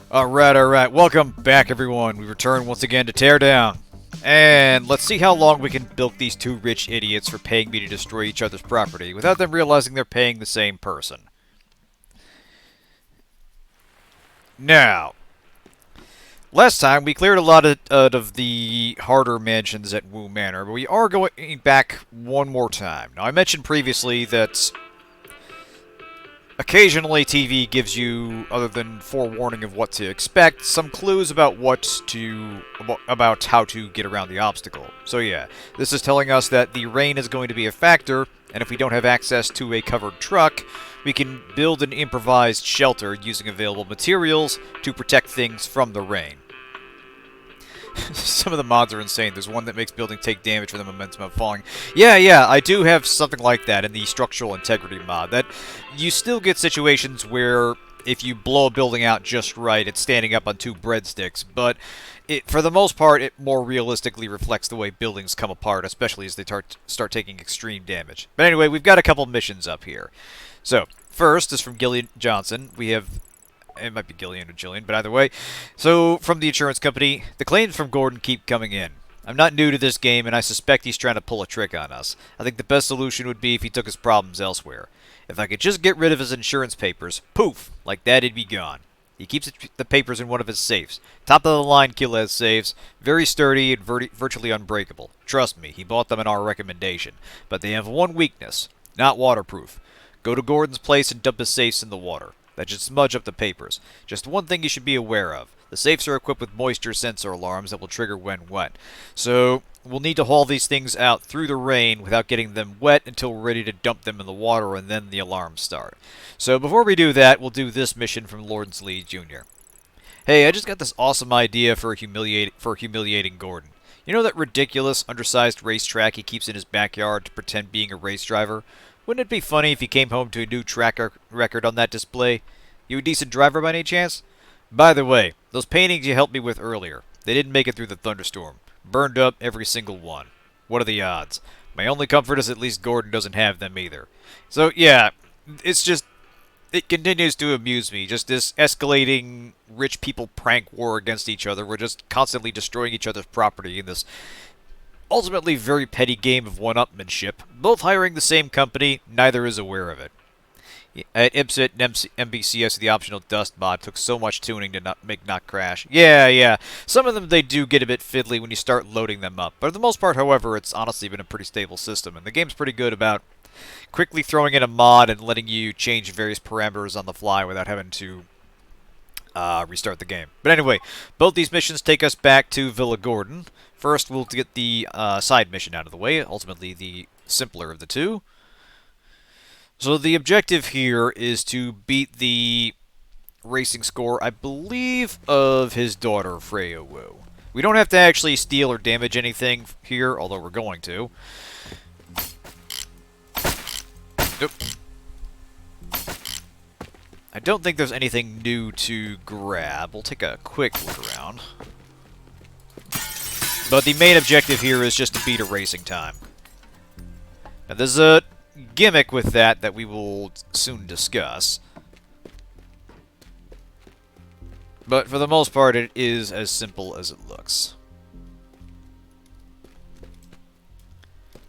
Alright. Welcome back, everyone. We return once again to Teardown. And let's see how long we can bilk these two rich idiots for paying me to destroy each other's property without them realizing they're paying the same person. Now, last time we cleared a lot of the harder mansions at Wu Manor, but we are going back one more time. Now, I mentioned previously that occasionally TV gives you, other than forewarning of what to expect, some clues about about how to get around the obstacle. So yeah, this is telling us that the rain is going to be a factor, and if we don't have access to a covered truck, we can build an improvised shelter using available materials to protect things from the rain. Some of the mods are insane. There's one that makes buildings take damage for the momentum of falling. Yeah, I do have something like that in the structural integrity mod. That you still get situations where if you blow a building out just right, it's standing up on two breadsticks, but for the most part, it more realistically reflects the way buildings come apart, especially as they start taking extreme damage. But anyway, we've got a couple missions up here. So, first is from Gillian Johnson. We have... It might be Gillian or Jillian, but either way. So, from the insurance company, the claims from Gordon keep coming in. I'm not new to this game, and I suspect he's trying to pull a trick on us. I think the best solution would be if he took his problems elsewhere. If I could just get rid of his insurance papers, poof, like that he'd be gone. He keeps the papers in one of his safes. Top-of-the-line Quilez safes, very sturdy and virtually unbreakable. Trust me, he bought them in our recommendation. But they have one weakness, not waterproof. Go to Gordon's place and dump his safes in the water. That should smudge up the papers. Just one thing you should be aware of. The safes are equipped with moisture sensor alarms that will trigger when wet. So, we'll need to haul these things out through the rain without getting them wet until we're ready to dump them in the water and then the alarms start. So, before we do that, we'll do this mission from Lawrence Lee Jr. Hey, I just got this awesome idea for humiliating Gordon. You know that ridiculous, undersized racetrack he keeps in his backyard to pretend being a race driver? Wouldn't it be funny if he came home to a new track record on that display? You a decent driver by any chance? By the way, those paintings you helped me with earlier, they didn't make it through the thunderstorm. Burned up every single one. What are the odds? My only comfort is at least Gordon doesn't have them either. So yeah, it's just... It continues to amuse me, just this escalating rich people prank war against each other. We're just constantly destroying each other's property in this ultimately very petty game of one-upmanship. Both hiring the same company, neither is aware of it. At IPSIT and MBCS, the optional dust mod took so much tuning to not crash. Yeah. Some of them, they do get a bit fiddly when you start loading them up. But for the most part, however, it's honestly been a pretty stable system. And the game's pretty good about quickly throwing in a mod and letting you change various parameters on the fly without having to restart the game. But anyway, both these missions take us back to Villa Gordon. First, we'll get the side mission out of the way, ultimately the simpler of the two. So the objective here is to beat the racing score, I believe, of his daughter, Freya Wu. We don't have to actually steal or damage anything here, although we're going to. Nope. I don't think there's anything new to grab. We'll take a quick look around. But the main objective here is just to beat a racing time. Now there's a gimmick with that we will soon discuss. But for the most part, it is as simple as it looks.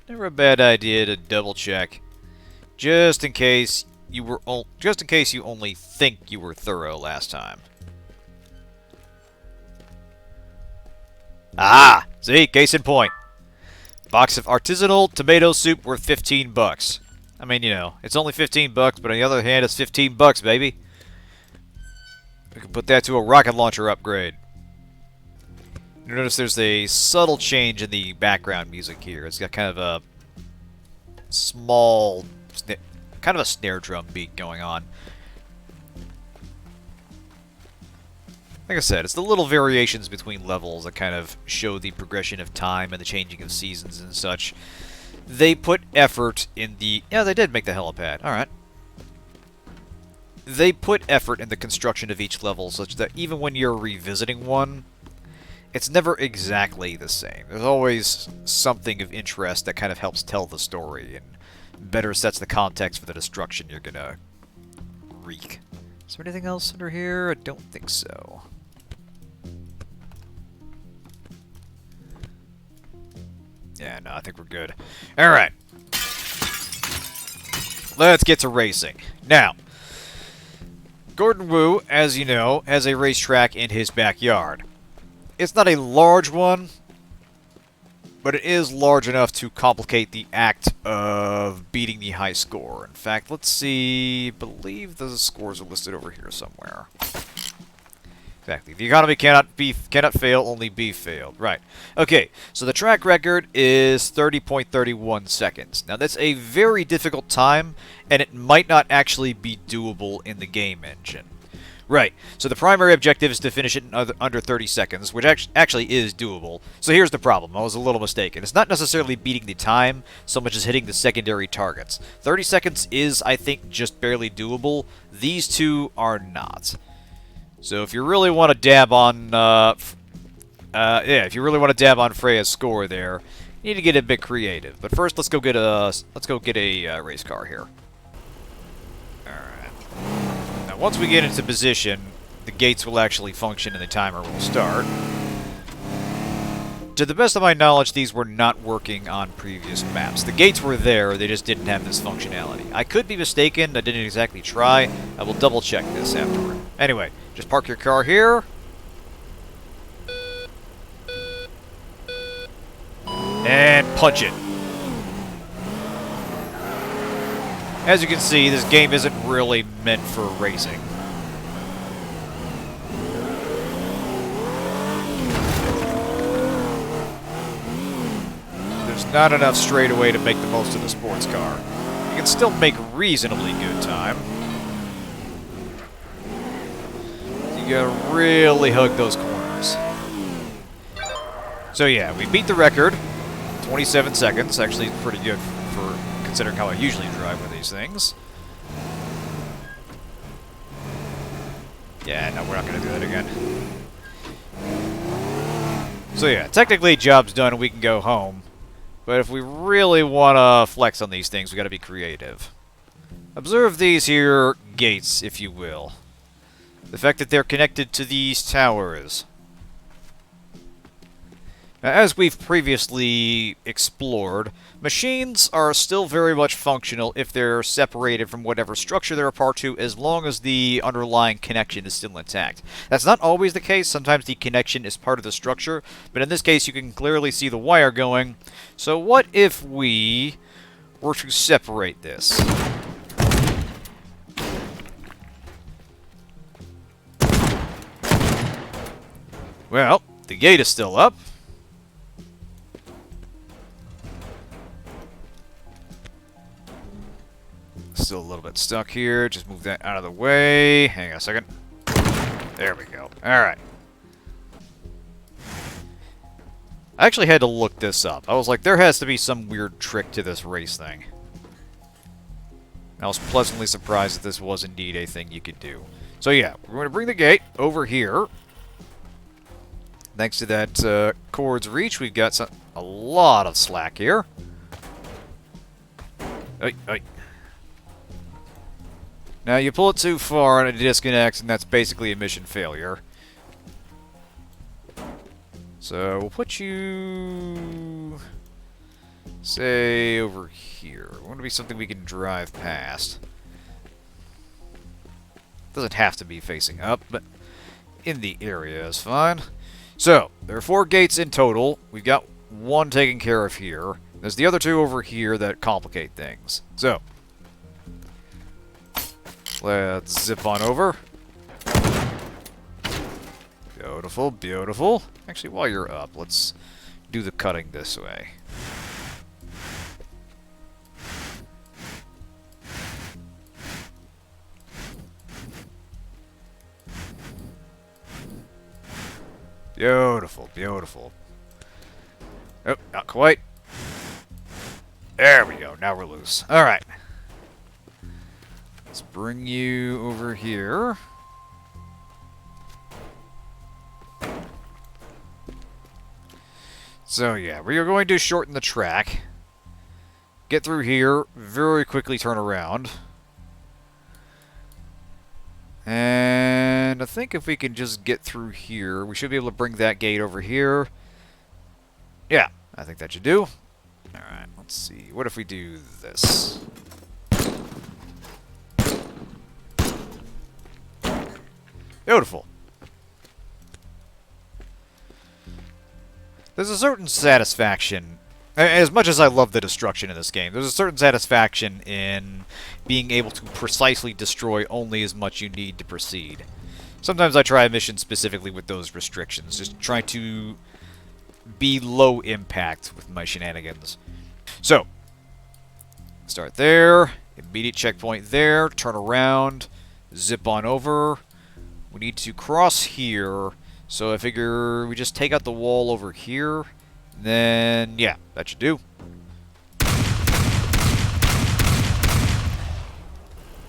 Never a bad idea to double check, just in case you only think you were thorough last time. Ah! See? Case in point. Box of artisanal tomato soup worth 15 bucks. I mean, you know, it's only 15 bucks, but on the other hand, it's 15 bucks, baby. We can put that to a rocket launcher upgrade. You notice there's a subtle change in the background music here. It's got kind of a small, kind of a snare drum beat going on. Like I said, it's the little variations between levels that kind of show the progression of time and the changing of seasons and such. They put effort in the... Yeah, they did make the helipad. Alright. They put effort in the construction of each level such that even when you're revisiting one, it's never exactly the same. There's always something of interest that kind of helps tell the story and better sets the context for the destruction you're gonna wreak. Is there anything else under here? I don't think so. Yeah, no, I think we're good. Alright. Let's get to racing. Now, Gordon Wu, as you know, has a racetrack in his backyard. It's not a large one, but it is large enough to complicate the act of beating the high score. In fact, let's see. I believe the scores are listed over here somewhere. Exactly. The economy cannot fail, only be failed. Right. Okay, so the track record is 30.31 seconds. Now, that's a very difficult time, and it might not actually be doable in the game engine. Right, so the primary objective is to finish it in under 30 seconds, which actually is doable. So here's the problem. I was a little mistaken. It's not necessarily beating the time, so much as hitting the secondary targets. 30 seconds is, I think, just barely doable. These two are not. So if you really want to dab on, if you really want to dab on Freya's score there, you need to get a bit creative. But first, let's go get a race car here. Once we get into position, the gates will actually function and the timer will start. To the best of my knowledge, these were not working on previous maps. The gates were there, they just didn't have this functionality. I could be mistaken, I didn't exactly try. I will double check this afterward. Anyway, just park your car here. And punch it. As you can see, this game isn't really meant for racing. There's not enough straightaway to make the most of the sports car. You can still make reasonably good time. You gotta really hug those corners. So yeah, we beat the record. 27 seconds, actually pretty good for considering how I usually drive with these things. Yeah, no, we're not going to do that again. So yeah, technically job's done and we can go home. But if we really want to flex on these things, we got to be creative. Observe these here gates, if you will. The fact that they're connected to these towers. Now, as we've previously explored, machines are still very much functional if they're separated from whatever structure they're a part to, as long as the underlying connection is still intact. That's not always the case. Sometimes the connection is part of the structure, but in this case you can clearly see the wire going. So what if we were to separate this? Well, the gate is still up. Still a little bit stuck here. Just move that out of the way. Hang on a second. There we go. Alright. I actually had to look this up. I was like, there has to be some weird trick to this race thing. And I was pleasantly surprised that this was indeed a thing you could do. So yeah, we're going to bring the gate over here. Thanks to that cord's reach, we've got a lot of slack here. Hey. Now, you pull it too far and it disconnects, and that's basically a mission failure. So, we'll put you... say, over here. We want to be something we can drive past. Doesn't have to be facing up, but in the area is fine. So, there are 4 gates in total. We've got 1 taken care of here. There's the other 2 over here that complicate things. So, let's zip on over. Beautiful, beautiful. Actually, while you're up, let's do the cutting this way. Beautiful, beautiful. Oh, not quite. There we go. Now we're loose. All right. Let's bring you over here. So yeah, we are going to shorten the track. Get through here, very quickly turn around. think if we can just get through here, we should be able to bring that gate over here. Yeah, I think that should do. Alright, let's see. What if we do this? Beautiful. There's a certain satisfaction, as much as I love the destruction in this game, there's a certain satisfaction in being able to precisely destroy only as much you need to proceed. Sometimes I try a mission specifically with those restrictions, just try to be low impact with my shenanigans. So, start there, immediate checkpoint there, turn around, zip on over. We need to cross here, so I figure we just take out the wall over here, then yeah, that should do.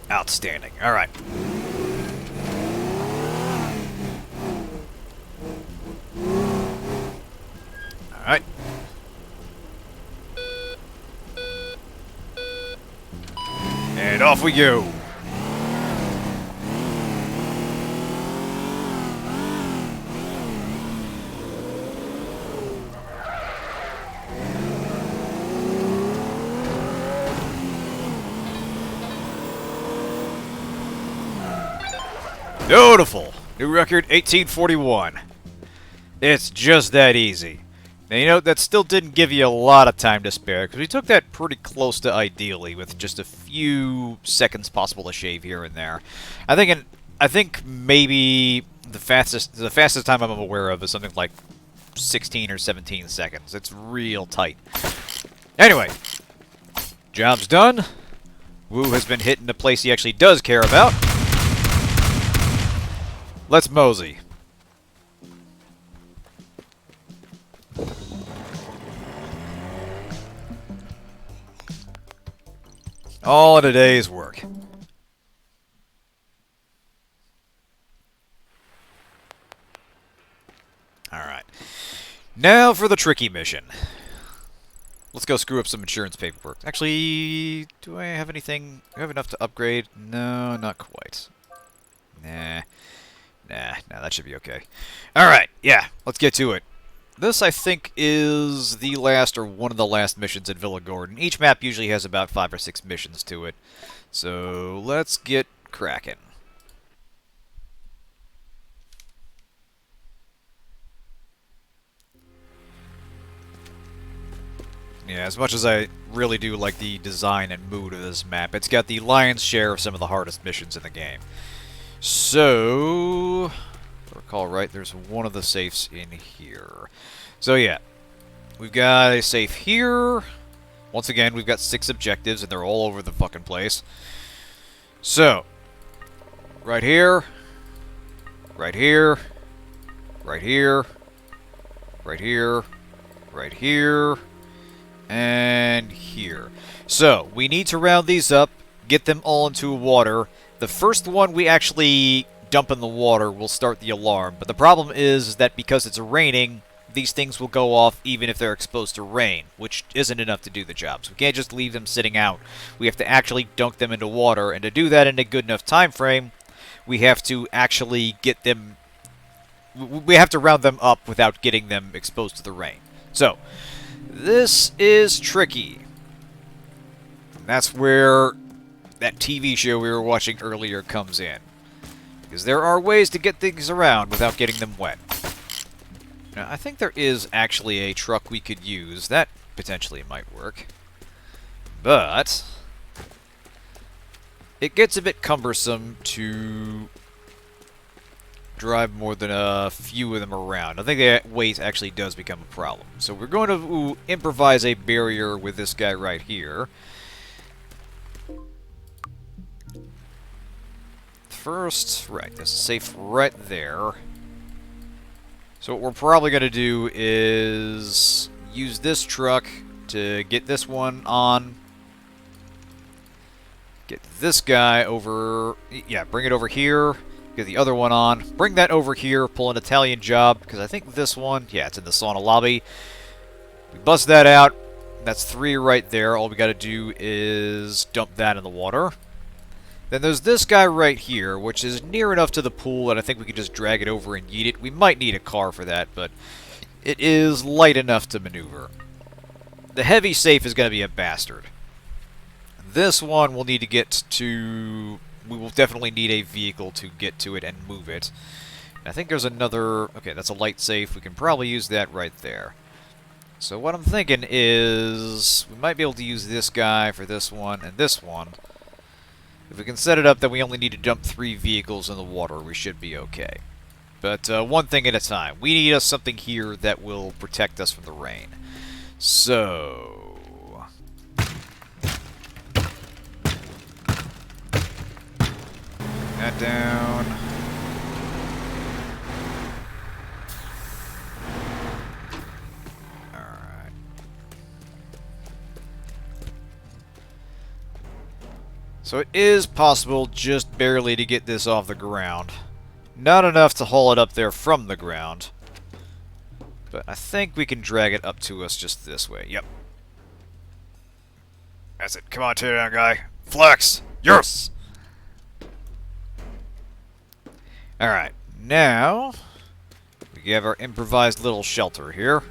Outstanding. Alright. Alright. And off we go. Beautiful. New record, 1841. It's just that easy. Now, you know, that still didn't give you a lot of time to spare, because we took that pretty close to ideally, with just a few seconds possible to shave here and there. I think maybe the fastest time I'm aware of is something like 16 or 17 seconds. It's real tight. Anyway, job's done. Wu has been hit in a place he actually does care about. Let's mosey. All in a day's work. Alright. Now for the tricky mission. Let's go screw up some insurance paperwork. Actually, do I have anything? Do I have enough to upgrade? No, not quite. Nah, that should be okay. Alright, yeah, let's get to it. This, I think, is the last or one of the last missions at Villa Gordon. Each map usually has about 5 or 6 missions to it. So, let's get cracking. Yeah, as much as I really do like the design and mood of this map, it's got the lion's share of some of the hardest missions in the game. So, if I recall right, there's one of the safes in here. So yeah, we've got a safe here. Once again, we've got 6 objectives, and they're all over the fucking place. So, right here, right here, right here, right here, right here, and here. So, we need to round these up, get them all into water. The first one we actually dump in the water will start the alarm, but the problem is that because it's raining, these things will go off even if they're exposed to rain, which isn't enough to do the job. So we can't just leave them sitting out. We have to actually dunk them into water, and to do that in a good enough time frame, we have to actually get them... We have to round them up without getting them exposed to the rain. So, this is tricky. And that's where that TV show we were watching earlier comes in. Because there are ways to get things around without getting them wet. Now, I think there is actually a truck we could use. That potentially might work. But it gets a bit cumbersome to drive more than a few of them around. I think that weight actually does become a problem. So we're going to improvise a barrier with this guy right here. First, right, this is safe right there. So what we're probably going to do is use this truck to get this one on. Get this guy over, yeah, bring it over here. Get the other one on. Bring that over here, pull an Italian job, because I think this one, yeah, it's in the sauna lobby. We bust that out. That's 3 right there. All we got to do is dump that in the water. Then there's this guy right here, which is near enough to the pool that I think we could just drag it over and yeet it. We might need a car for that, but it is light enough to maneuver. The heavy safe is going to be a bastard. This one we'll need to get to... We will definitely need a vehicle to get to it and move it. I think there's another... Okay, that's a light safe. We can probably use that right there. So what I'm thinking is... We might be able to use this guy for this one and this one. If we can set it up that we only need to dump 3 vehicles in the water, we should be okay. But one thing at a time. We need something here that will protect us from the rain. So... that down. Alright. So it is possible just barely to get this off the ground. Not enough to haul it up there from the ground. But I think we can drag it up to us just this way. Yep. That's it. Come on, Teardown guy. Flex! Yes! Alright, now we have our improvised little shelter here.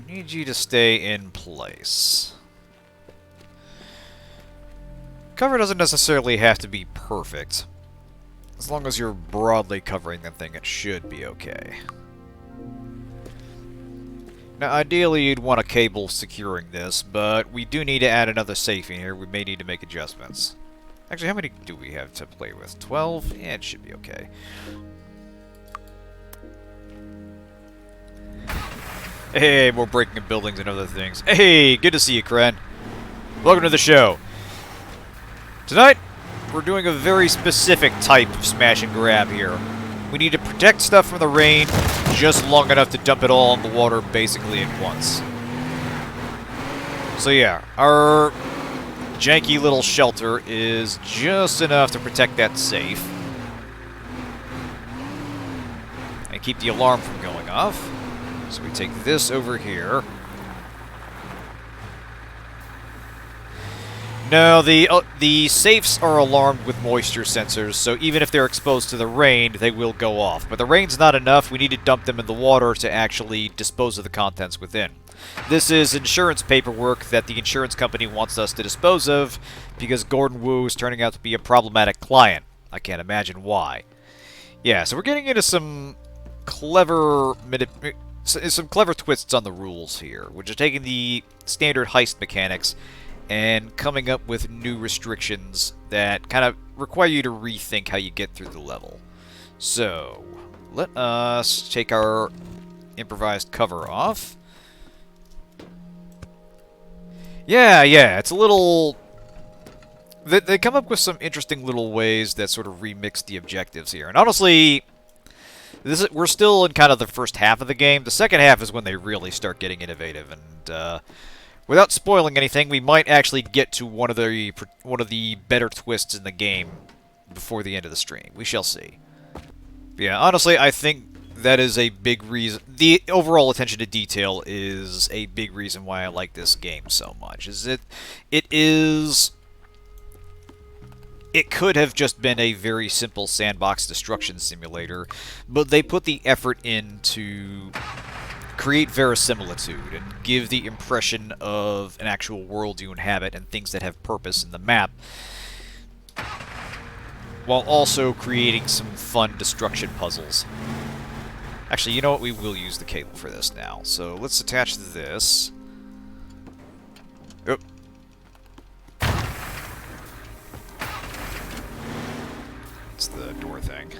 We need you to stay in place. Cover doesn't necessarily have to be perfect. As long as you're broadly covering the thing, it should be okay. Now, ideally, you'd want a cable securing this, but we do need to add another safe in here. We may need to make adjustments. Actually, how many do we have to play with? 12? Yeah, it should be okay. Hey, more breaking of buildings and other things. Hey, good to see you, Kren. Welcome to the show. Tonight, we're doing a very specific type of smash and grab here. We need to protect stuff from the rain just long enough to dump it all in the water basically at once. So yeah, our janky little shelter is just enough to protect that safe. And keep the alarm from going off. So we take this over here. No, the safes are alarmed with moisture sensors, so even if they're exposed to the rain, they will go off. But the rain's not enough. We need to dump them in the water to actually dispose of the contents within. This is insurance paperwork that the insurance company wants us to dispose of because Gordon Wu is turning out to be a problematic client. I can't imagine why. Yeah, so we're getting into some clever twists on the rules here, which are taking the standard heist mechanics and coming up with new restrictions that kind of require you to rethink how you get through the level. So, let us take our improvised cover off. Yeah, it's a little... They come up with some interesting little ways that sort of remix the objectives here. And honestly, we're still in kind of the first half of the game. The second half is when they really start getting innovative, and... without spoiling anything, we might actually get to one of the better twists in the game before the end of the stream. We shall see. But yeah, honestly, I think that is a big reason. The overall attention to detail is a big reason why I like this game so much. It could have just been a very simple sandbox destruction simulator, but they put the effort in to create verisimilitude and give the impression of an actual world you inhabit and things that have purpose in the map, while also creating some fun destruction puzzles. Actually, you know what? We will use the cable for this now. So let's attach this. Oh. It's the door thing.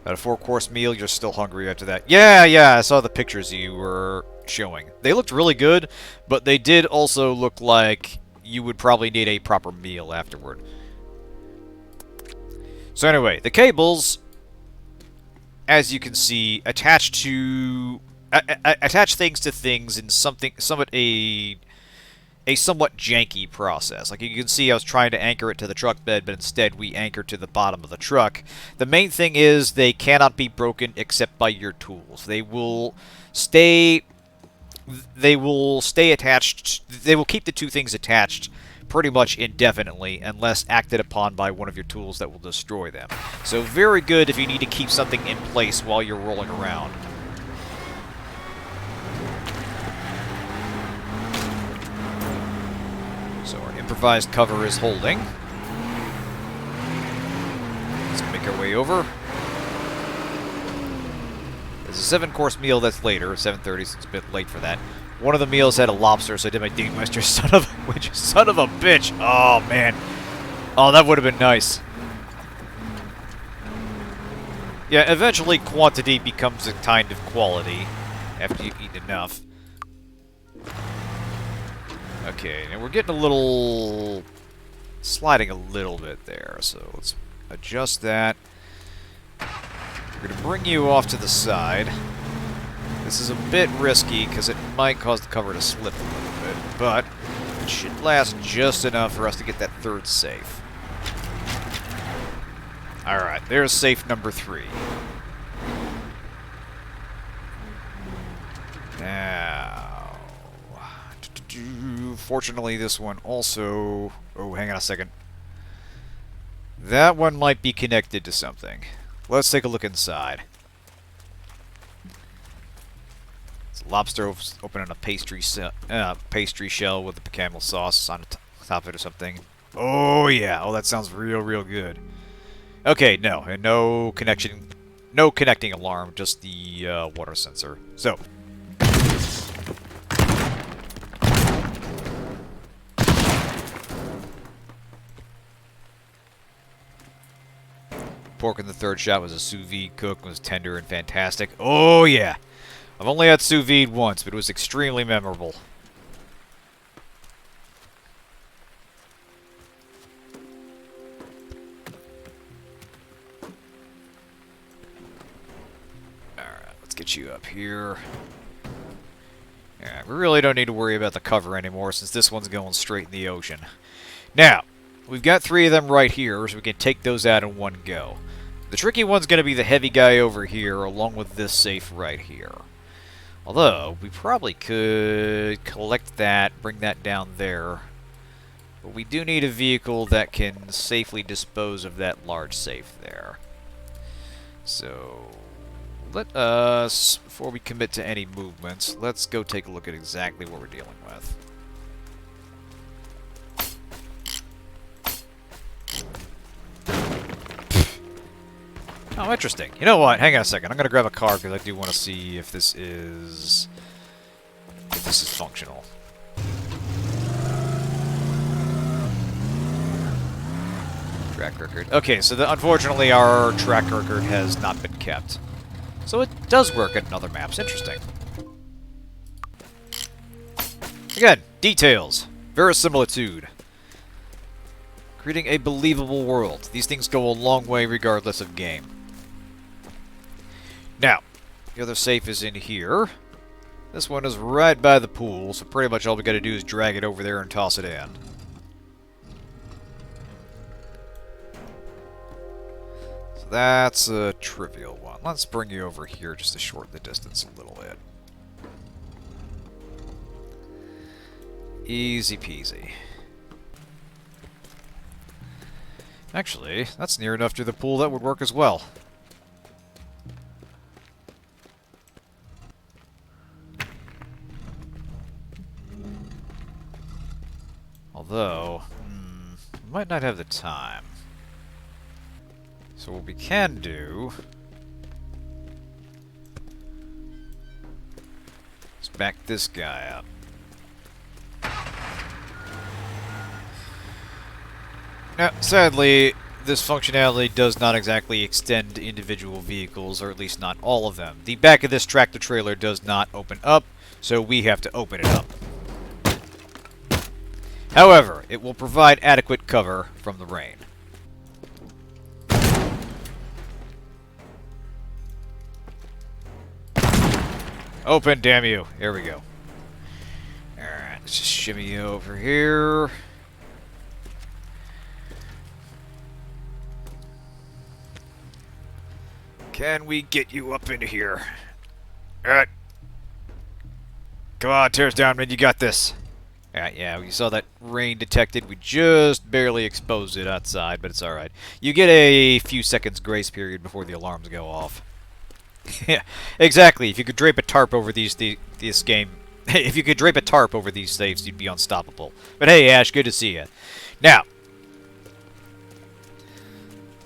At a 4-course meal, you're still hungry after that. Yeah, I saw the pictures you were showing. They looked really good, but they did also look like you would probably need a proper meal afterward. So anyway, the cables, as you can see, attach things to things in somewhat a a somewhat janky process. Like you can see, I was trying to anchor it to the truck bed, but instead we anchor to the bottom of the truck. The main thing is they cannot be broken except by your tools. They will stay attached. They will keep the two things attached pretty much indefinitely unless acted upon by one of your tools that will destroy them. So very good if you need to keep something in place while you're rolling around. So our improvised cover is holding. Let's make our way over. There's a 7-course meal that's later, 7:30, so it's a bit late for that. One of the meals had a lobster, so I did my Dingmeister son of a bitch. Oh, man. Oh, that would have been nice. Yeah, eventually quantity becomes a kind of quality after you've eaten enough. Okay, and we're getting a little... sliding a little bit there, so let's adjust that. We're going to bring you off to the side. This is a bit risky, because it might cause the cover to slip a little bit, but it should last just enough for us to get that third safe. Alright, there's safe number 3. Now... Fortunately, this one also... Oh, hang on a second. That one might be connected to something. Let's take a look inside. It's a lobster opening a pastry shell with the camel sauce on top of it or something. Oh, yeah. Oh, that sounds real, real good. Okay, no. And no connecting alarm, just the water sensor. So... Pork in the third shot was a sous vide cook, was tender and fantastic. Oh, yeah. I've only had sous vide once, but it was extremely memorable. Alright, let's get you up here. Yeah, we really don't need to worry about the cover anymore, since this one's going straight in the ocean. Now, we've got 3 of them right here, so we can take those out in one go. The tricky one's going to be the heavy guy over here, along with this safe right here. Although, we probably could collect that, bring that down there. But we do need a vehicle that can safely dispose of that large safe there. So, let us, before we commit to any movements, let's go take a look at exactly what we're dealing with. Oh, interesting. You know what? Hang on a second. I'm going to grab a car because I do want to see if this is functional. Track record. Okay, so unfortunately our track record has not been kept. So it does work at other maps. Interesting. Again, details. Verisimilitude. Creating a believable world. These things go a long way regardless of game. Now, the other safe is in here. This one is right by the pool, so pretty much all we gotta do is drag it over there and toss it in. So that's a trivial one. Let's bring you over here just to shorten the distance a little bit. Easy peasy. Actually, that's near enough to the pool that would work as well. Although, we might not have the time. So what we can do is back this guy up. Now, sadly, this functionality does not exactly extend to individual vehicles, or at least not all of them. The back of this tractor-trailer does not open up, so we have to open it up. However, it will provide adequate cover from the rain. Open, damn you. Here we go. Alright, let's just shimmy you over here. Can we get you up into here? Alright. Come on, Teardown, man, you got this. Alright, yeah, we saw that rain detected. We just barely exposed it outside, but it's alright. You get a few seconds grace period before the alarms go off. Yeah, exactly. If you could drape a tarp over this game... if you could drape a tarp over these safes, you'd be unstoppable. But hey, Ash, good to see you. Now,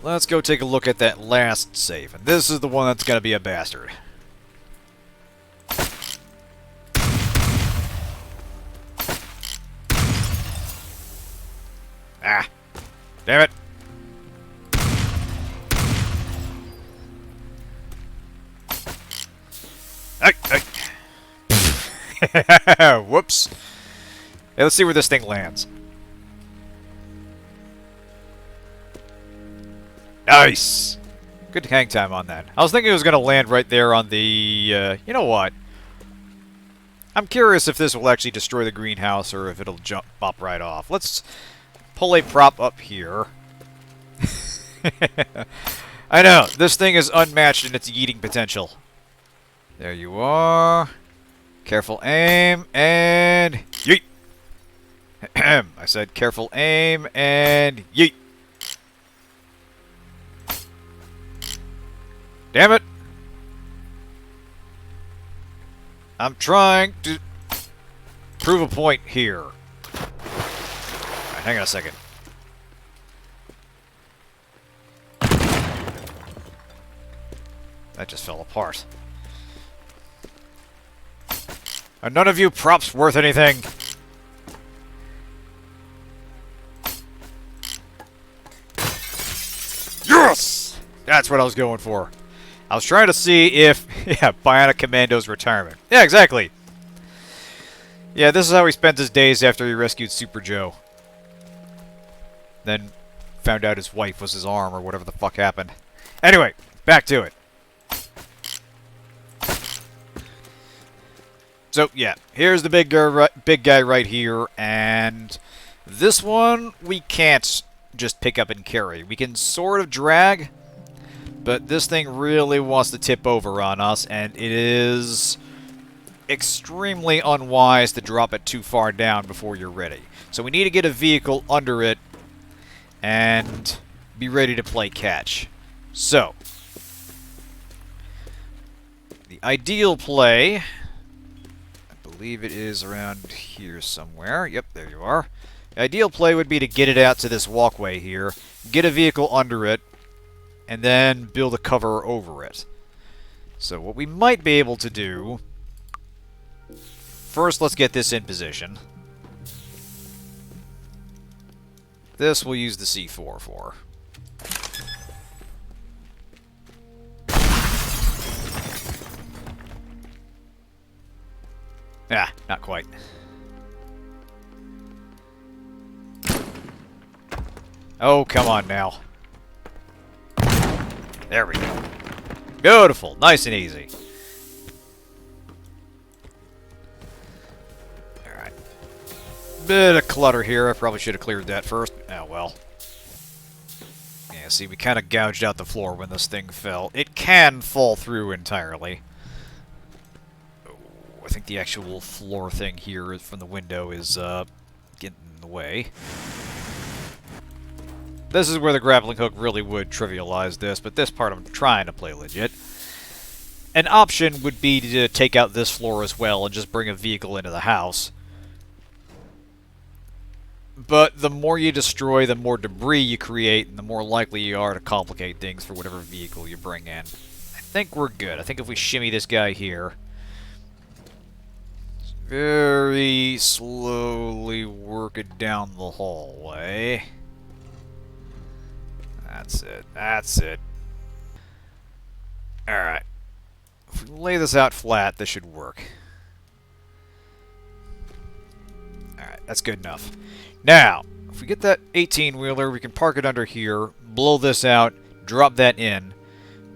let's go take a look at that last safe. And this is the one that's going to be a bastard. Ah. Damn it. Whoops. Hey, let's see where this thing lands. Nice! Good hang time on that. I was thinking it was going to land right there on the... you know what? I'm curious if this will actually destroy the greenhouse or if it'll pop right off. Let's pull a prop up here. I know, this thing is unmatched in its yeeting potential. There you are. Careful aim, and yeet! I said careful aim, and yeet! Damn it! I'm trying to prove a point here. Alright, hang on a second. That just fell apart. Are none of you props worth anything? Yes! That's what I was going for. I was trying to see if... yeah, Bionic Commando's retirement. Yeah, exactly. Yeah, this is how he spent his days after he rescued Super Joe. Then found out his wife was his arm or whatever the fuck happened. Anyway, back to it. So, yeah, here's the big guy right here, and this one we can't just pick up and carry. We can sort of drag, but this thing really wants to tip over on us, and it is extremely unwise to drop it too far down before you're ready. So we need to get a vehicle under it and be ready to play catch. So, the ideal play... I believe it is around here somewhere. Yep, there you are. The ideal play would be to get it out to this walkway here, get a vehicle under it, and then build a cover over it. So what we might be able to do... First, let's get this in position. This we'll use the C4 for. Ah, not quite. Oh, come on now. There we go. Beautiful. Nice and easy. Alright. Bit of clutter here. I probably should have cleared that first. Oh, well. Yeah, see, we kind of gouged out the floor when this thing fell. It can fall through entirely. I think the actual floor thing here from the window is getting in the way. This is where the grappling hook really would trivialize this, but this part I'm trying to play legit. An option would be to take out this floor as well and just bring a vehicle into the house. But the more you destroy, the more debris you create, and the more likely you are to complicate things for whatever vehicle you bring in. I think we're good. I think if we shimmy this guy here... very slowly work it down the hallway. That's it. That's it. Alright. If we lay this out flat, this should work. Alright, that's good enough. Now, if we get that 18-wheeler, we can park it under here, blow this out, drop that in,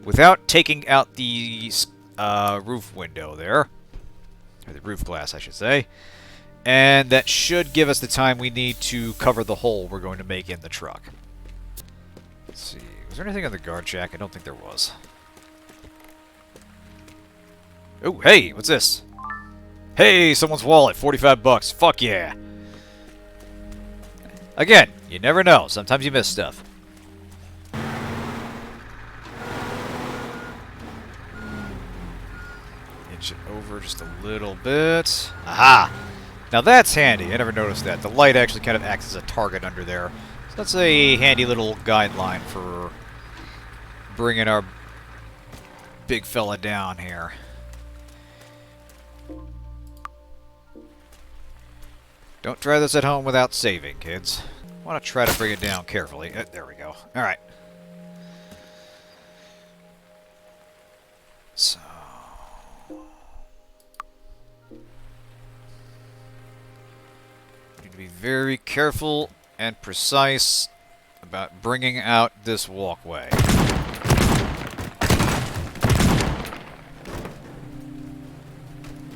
without taking out the roof window there. Or the roof glass, I should say. And that should give us the time we need to cover the hole we're going to make in the truck. Let's see. Was there anything on the guard shack? I don't think there was. Oh, hey! What's this? Hey! Someone's wallet! 45 bucks. Fuck yeah! Again, you never know. Sometimes you miss stuff. Inch it over just a little bit. Aha! Now that's handy. I never noticed that. The light actually kind of acts as a target under there. So that's a handy little guideline for bringing our big fella down here. Don't try this at home without saving, kids. I want to try to bring it down carefully. There we go. Alright. So... need to be very careful and precise about bringing out this walkway.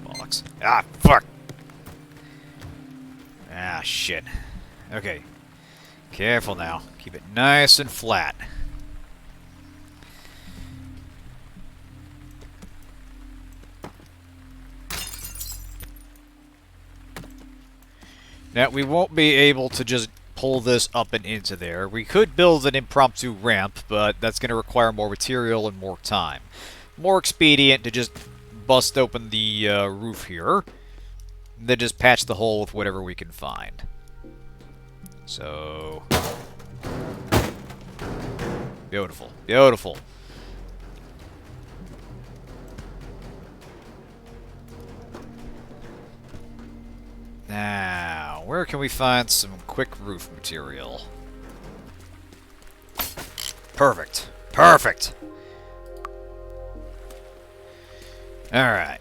Bollocks. Ah, fuck! Ah, shit. Okay. Careful now. Keep it nice and flat. Now, we won't be able to just pull this up and into there. We could build an impromptu ramp, but that's going to require more material and more time. More expedient to just bust open the roof here. Then just patch the hole with whatever we can find. So... beautiful. Beautiful. Now, where can we find some quick roof material? Perfect. Perfect! Alright.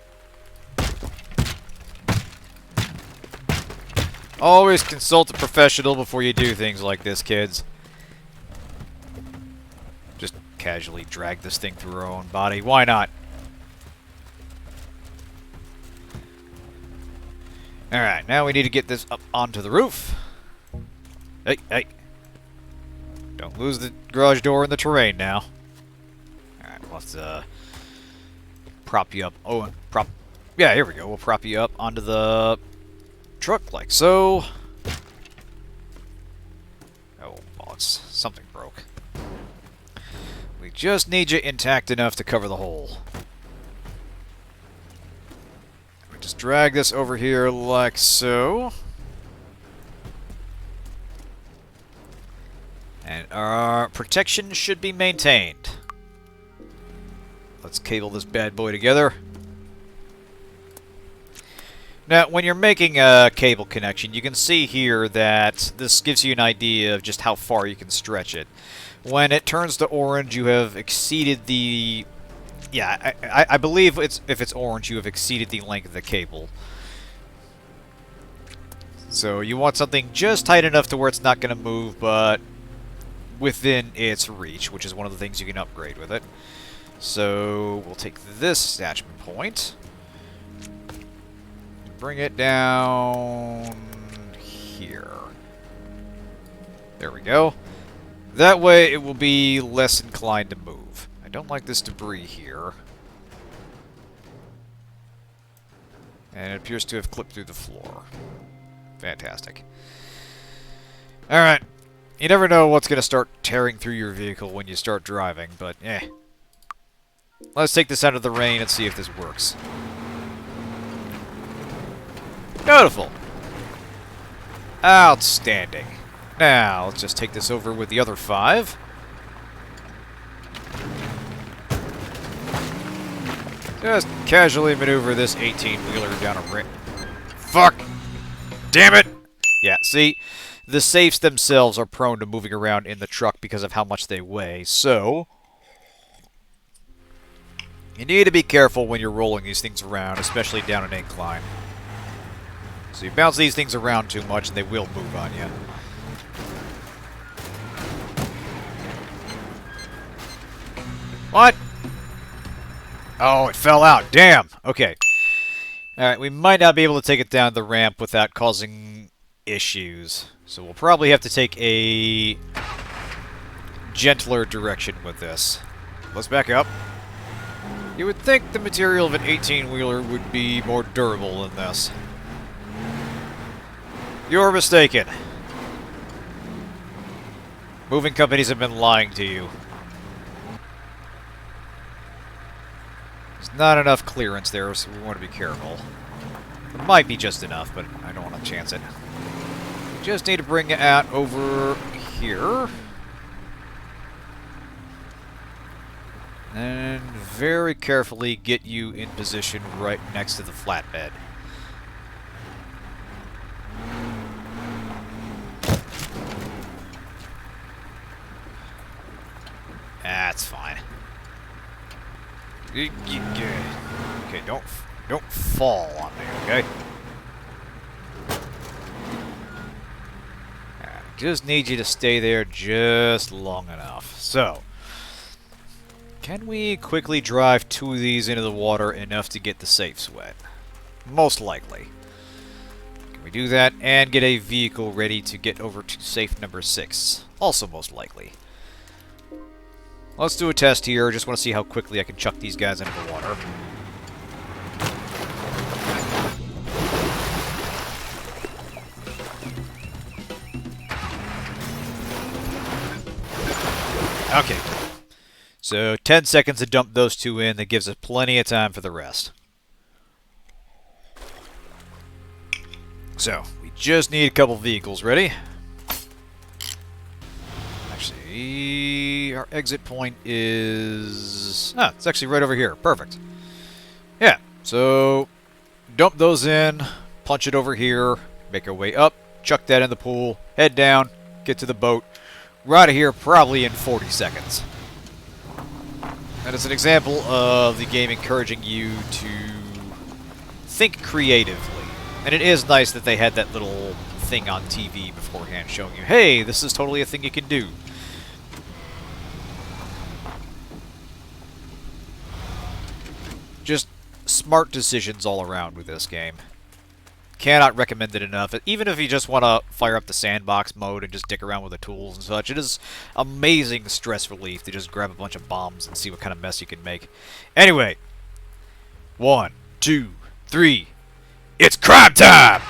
Always consult a professional before you do things like this, kids. Just casually drag this thing through our own body. Why not? Alright, now we need to get this up onto the roof. Hey, hey. Don't lose the garage door in the terrain now. Alright, let's prop you up. Oh, and prop... yeah, here we go. We'll prop you up onto the truck like so. Oh, bollocks. Something broke. We just need you intact enough to cover the hole. We just drag this over here like so. And our protection should be maintained. Let's cable this bad boy together. Now, when you're making a cable connection, you can see here that this gives you an idea of just how far you can stretch it. When it turns to orange, you have exceeded the... yeah, I believe if it's orange, you have exceeded the length of the cable. So you want something just tight enough to where it's not going to move, but within its reach, which is one of the things you can upgrade with it. So we'll take this attachment point. Bring it down here. There we go. That way it will be less inclined to move. I don't like this debris here. And it appears to have clipped through the floor. Fantastic. Alright. You never know what's going to start tearing through your vehicle when you start driving, but eh. Let's take this out of the rain and see if this works. Beautiful. Outstanding. Now, let's just take this over with the other 5. Just casually maneuver this 18-wheeler down a ramp. Fuck! Damn it! Yeah, see? The safes themselves are prone to moving around in the truck because of how much they weigh, so... you need to be careful when you're rolling these things around, especially down an incline. So you bounce these things around too much and they will move on you. What? Oh, it fell out. Damn. Okay. Alright, we might not be able to take it down the ramp without causing issues. So we'll probably have to take a gentler direction with this. Let's back up. You would think the material of an 18-wheeler would be more durable than this. You're mistaken. Moving companies have been lying to you. There's not enough clearance there, so we want to be careful. There might be just enough, but I don't want to chance it. We just need to bring it out over here. And very carefully get you in position right next to the flatbed. That's fine. Okay, don't fall on me, okay? Just need you to stay there just long enough. So, can we quickly drive 2 of these into the water enough to get the safes wet? Most likely. Can we do that and get a vehicle ready to get over to safe number 6? Also most likely. Let's do a test here. Just want to see how quickly I can chuck these guys into the water. Okay. So, 10 seconds to dump those 2 in. That gives us plenty of time for the rest. So, we just need a couple vehicles ready. Actually, our exit point is... Ah, it's actually right over here. Perfect. Yeah, so dump those in, punch it over here, make our way up, chuck that in the pool, head down, get to the boat. We're out of here probably in 40 seconds. And it's an example of the game encouraging you to think creatively. And it is nice that they had that little thing on TV beforehand showing you, hey, this is totally a thing you can do. Just smart decisions all around with this game. Cannot recommend it enough. Even if you just want to fire up the sandbox mode and just dick around with the tools and such, it is amazing stress relief to just grab a bunch of bombs and see what kind of mess you can make. Anyway, 1, 2, 3, it's crime time!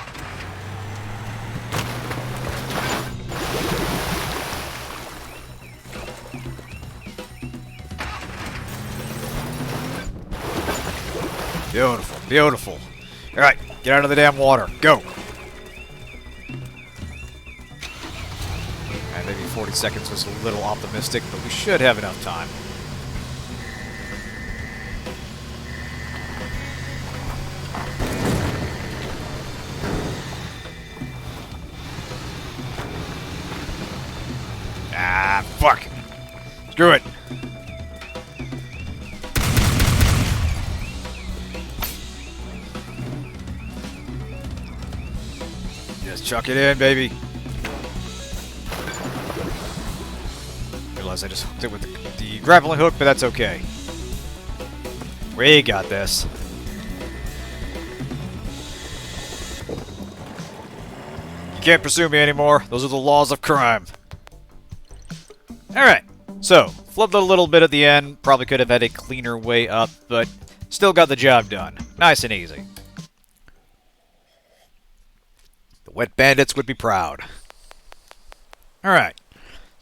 Beautiful, beautiful. Alright, get out of the damn water. Go! And maybe 40 seconds was a little optimistic, but we should have enough time. Ah, fuck! Screw it! Just chuck it in, baby. Realize I just hooked it with the grappling hook, but that's okay. We got this. You can't pursue me anymore. Those are the laws of crime. Alright, so, flubbed a little bit at the end. Probably could have had a cleaner way up, but still got the job done. Nice and easy. The Wet Bandits would be proud. Alright.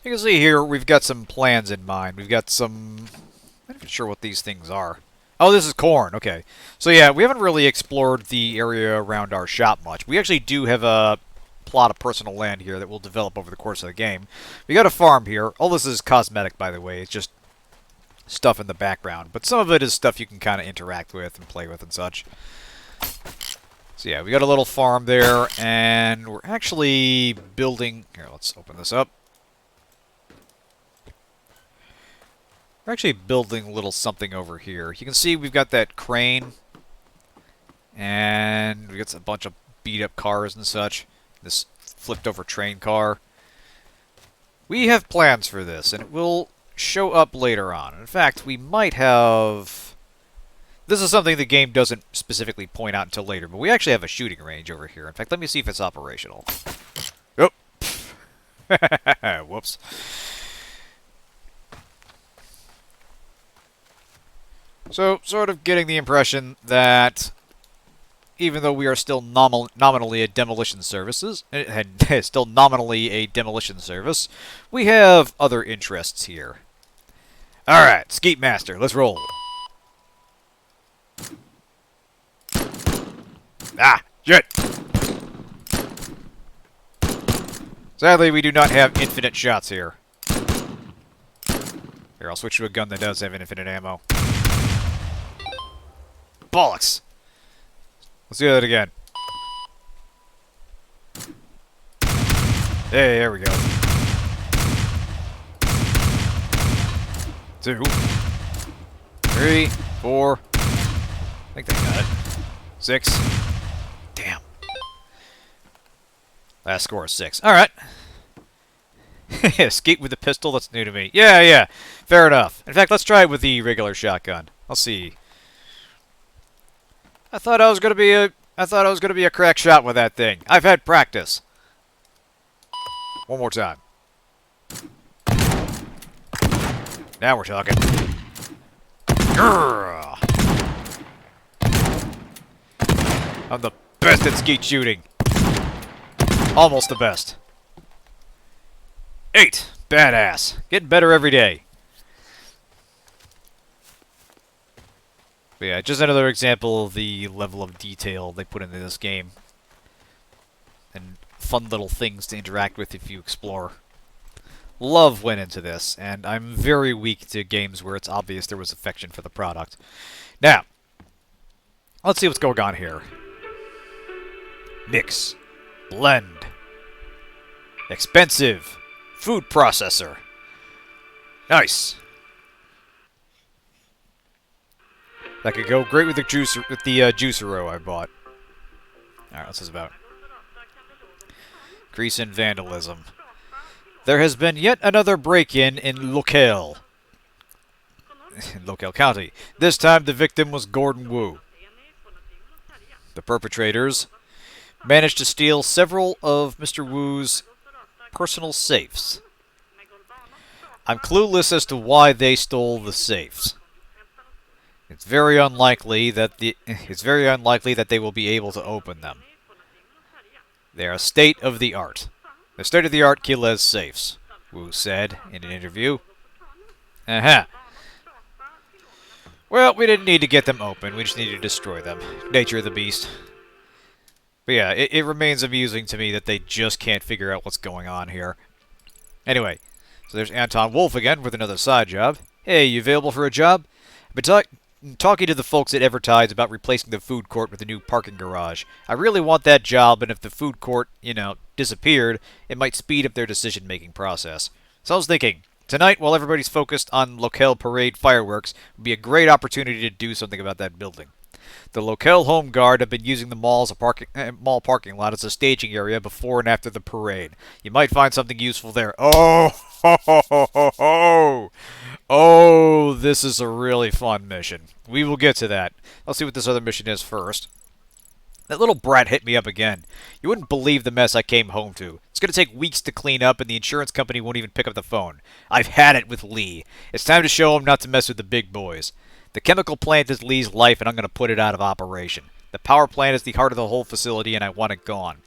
You can see here, we've got some plans in mind. We've got some... I'm not even sure what these things are. Oh, this is corn. Okay. So yeah, we haven't really explored the area around our shop much. We actually do have a plot of personal land here that we'll develop over the course of the game. We got a farm here. All this is cosmetic, by the way. It's just stuff in the background. But some of it is stuff you can kind of interact with and play with and such. So yeah, we got a little farm there, and we're actually building... Here, let's open this up. We're actually building a little something over here. You can see we've got that crane, and we got a bunch of beat-up cars and such. This flipped-over train car. We have plans for this, and it will show up later on. In fact, we might have This is something the game doesn't specifically point out until later, but we actually have a shooting range over here. In fact, let me see if it's operational. Oh! Whoops. So, sort of getting the impression that even though we are still nominally a demolition service, we have other interests here. Alright, Skeet Master, let's roll. Ah, shit! Sadly, we do not have infinite shots here. Here, I'll switch to a gun that does have infinite ammo. Bollocks! Let's do that again. Hey, there we go. 2, 3, 4. I think they got it. 6. Damn. Last score is 6. Alright. Escape with the pistol? That's new to me. Yeah. Fair enough. In fact, let's try it with the regular shotgun. I'll see. I thought I was gonna be a crack shot with that thing. I've had practice. One more time. Now we're talking. Grrr. I'm the best at skeet shooting. Almost the best. 8. Badass. Getting better every day. But yeah, just another example of the level of detail they put into this game. And fun little things to interact with if you explore. Love went into this, and I'm very weak to games where it's obvious there was affection for the product. Now, let's see what's going on here. Mix. Blend. Expensive. Food processor. Nice. That could go great with the juicer I bought. Alright, what's this about? Grease and vandalism. There has been yet another break-in in Locale County. This time the victim was Gordon Wu. The perpetrators managed to steal several of Mr. Wu's personal safes. I'm clueless as to why they stole the safes. It's very unlikely that they will be able to open them. They are state-of-the-art. The state-of-the-art Quilez safes, Wu said in an interview. Well, we didn't need to get them open. We just needed to destroy them. Nature of the beast. But yeah, it remains amusing to me that they just can't figure out what's going on here. Anyway, so there's Anton Wolf again with another side job. Hey, you available for a job? I've been talking to the folks at Advertise about replacing the food court with a new parking garage. I really want that job, and if the food court, disappeared, it might speed up their decision-making process. So I was thinking, tonight, while everybody's focused on Locale Parade fireworks, would be a great opportunity to do something about that building. The Locale Home Guard have been using the mall parking lot as a staging area before and after the parade. You might find something useful there. Oh, this is a really fun mission. We will get to that. Let's see what this other mission is first. That little brat hit me up again. You wouldn't believe the mess I came home to. It's going to take weeks to clean up, and the insurance company won't even pick up the phone. I've had it with Lee. It's time to show him not to mess with the big boys. The chemical plant is Lee's life, and I'm going to put it out of operation. The power plant is the heart of the whole facility, and I want it gone.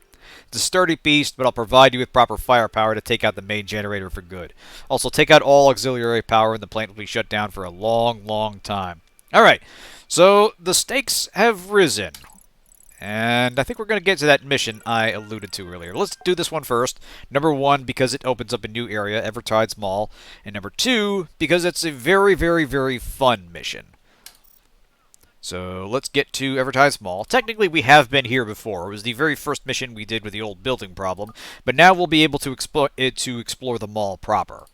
It's a sturdy beast, but I'll provide you with proper firepower to take out the main generator for good. Also, take out all auxiliary power, and the plant will be shut down for a long, long time. Alright, so the stakes have risen. And I think we're going to get to that mission I alluded to earlier. Let's do this one first. Number 1, because it opens up a new area, Advertise Mall. And number 2, because it's a very, very, very fun mission. So let's get to Advertise Mall. Technically, we have been here before. It was the very first mission we did with the old building problem. But now we'll be able to explore the mall proper.